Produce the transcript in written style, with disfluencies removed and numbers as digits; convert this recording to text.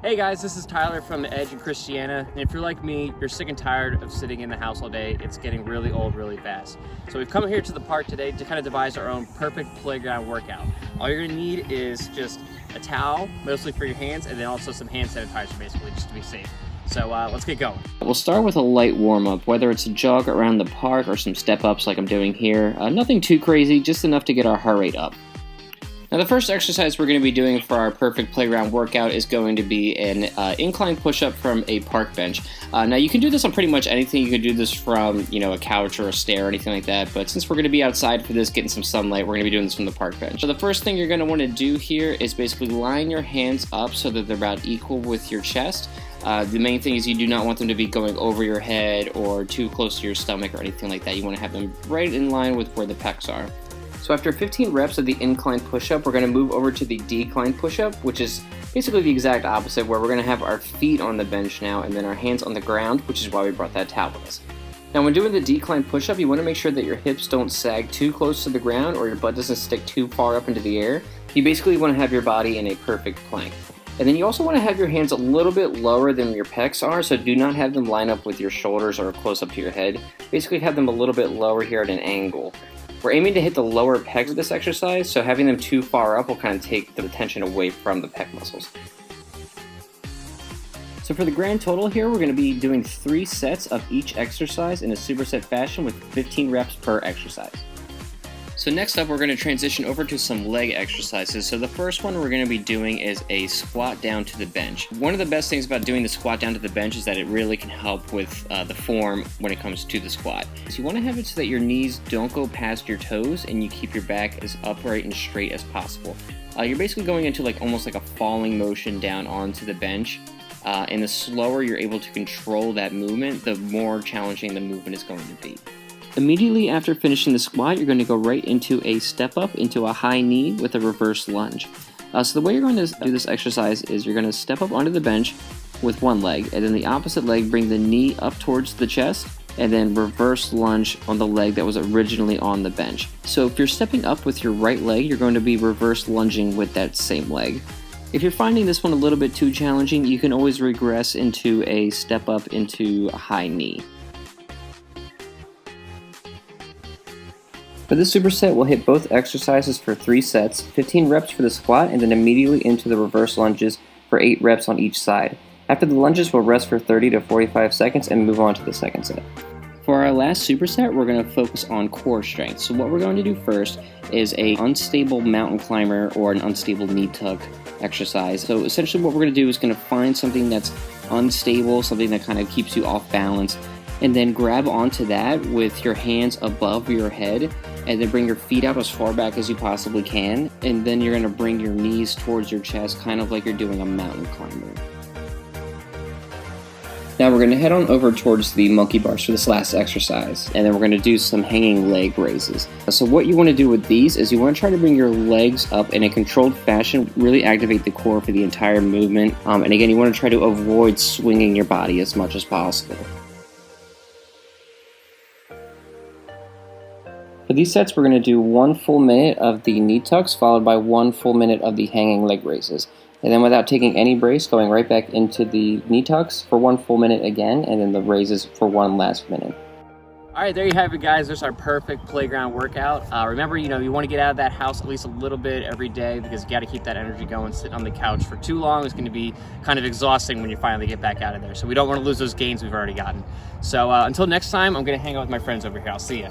Hey guys, this is Tyler from The Edge in Christiana, and if you're like me, you're sick and tired of sitting in the house all day. It's getting really old really fast. So we've come here to the park today to kind of devise our own perfect playground workout. All you're gonna need is just a towel, mostly for your hands, and then also some hand sanitizer basically, just to be safe. So let's get going. We'll start with a light warm-up, whether it's a jog around the park or some step-ups like I'm doing here. Nothing too crazy, just enough to get our heart rate up. Now the first exercise we're going to be doing for our perfect playground workout is going to be an incline push-up from a park bench. Now you can do this on pretty much anything. You can do this from, a couch or a stair or anything like that, but since we're going to be outside for this, getting some sunlight, we're going to be doing this from the park bench. So the first thing you're going to want to do here is basically line your hands up so that they're about equal with your chest. The main thing is you do not want them to be going over your head or too close to your stomach or anything like that. You want to have them right in line with where the pecs are. So after 15 reps of the incline push-up, we're going to move over to the decline push-up, which is basically the exact opposite, where we're going to have our feet on the bench now and then our hands on the ground, which is why we brought that towel with us. Now when doing the decline push-up, you want to make sure that your hips don't sag too close to the ground or your butt doesn't stick too far up into the air. You basically want to have your body in a perfect plank. And then you also want to have your hands a little bit lower than your pecs are, so do not have them line up with your shoulders or close up to your head. Basically have them a little bit lower here at an angle. We're aiming to hit the lower pecs with this exercise, so having them too far up will kind of take the tension away from the pec muscles. So for the grand total here, we're going to be doing 3 sets of each exercise in a superset fashion with 15 reps per exercise. So next up, we're going to transition over to some leg exercises. So the first one we're going to be doing is a squat down to the bench. One of the best things about doing the squat down to the bench is that it really can help with the form when it comes to the squat. So you want to have it so that your knees don't go past your toes and you keep your back as upright and straight as possible. You're basically going into almost like a falling motion down onto the bench. And the slower you're able to control that movement, the more challenging the movement is going to be. Immediately after finishing the squat, you're going to go right into a step up into a high knee with a reverse lunge. So the way you're going to do this exercise is you're going to step up onto the bench with one leg, and then the opposite leg, bring the knee up towards the chest, and then reverse lunge on the leg that was originally on the bench. So if you're stepping up with your right leg, you're going to be reverse lunging with that same leg. If you're finding this one a little bit too challenging, you can always regress into a step up into a high knee. For this superset, we'll hit both exercises for 3 sets, 15 reps for the squat, and then immediately into the reverse lunges for 8 reps on each side. After the lunges, we'll rest for 30 to 45 seconds and move on to the second set. For our last superset, we're going to focus on core strength. So what we're going to do first is a unstable mountain climber or an unstable knee tuck exercise. So essentially what we're going to do is going to find something that's unstable, something that kind of keeps you off balance, and then grab onto that with your hands above your head, and then bring your feet out as far back as you possibly can, and then you're going to bring your knees towards your chest, kind of like you're doing a mountain climber. Now we're going to head on over towards the monkey bars for this last exercise, and then we're going to do some hanging leg raises. So what you want to do with these is you want to try to bring your legs up in a controlled fashion, really activate the core for the entire movement, and again you want to try to avoid swinging your body as much as possible. For these sets, we're going to do 1 full minute of the knee tucks, followed by 1 full minute of the hanging leg raises. And then without taking any brace, going right back into the knee tucks for 1 full minute again, and then the raises for 1 last minute. All right, there you have it, guys. There's our perfect playground workout. Remember, you want to get out of that house at least a little bit every day because you got to keep that energy going. Sitting on the couch for too long is going to be kind of exhausting when you finally get back out of there. So we don't want to lose those gains we've already gotten. So until next time, I'm going to hang out with my friends over here. I'll see you.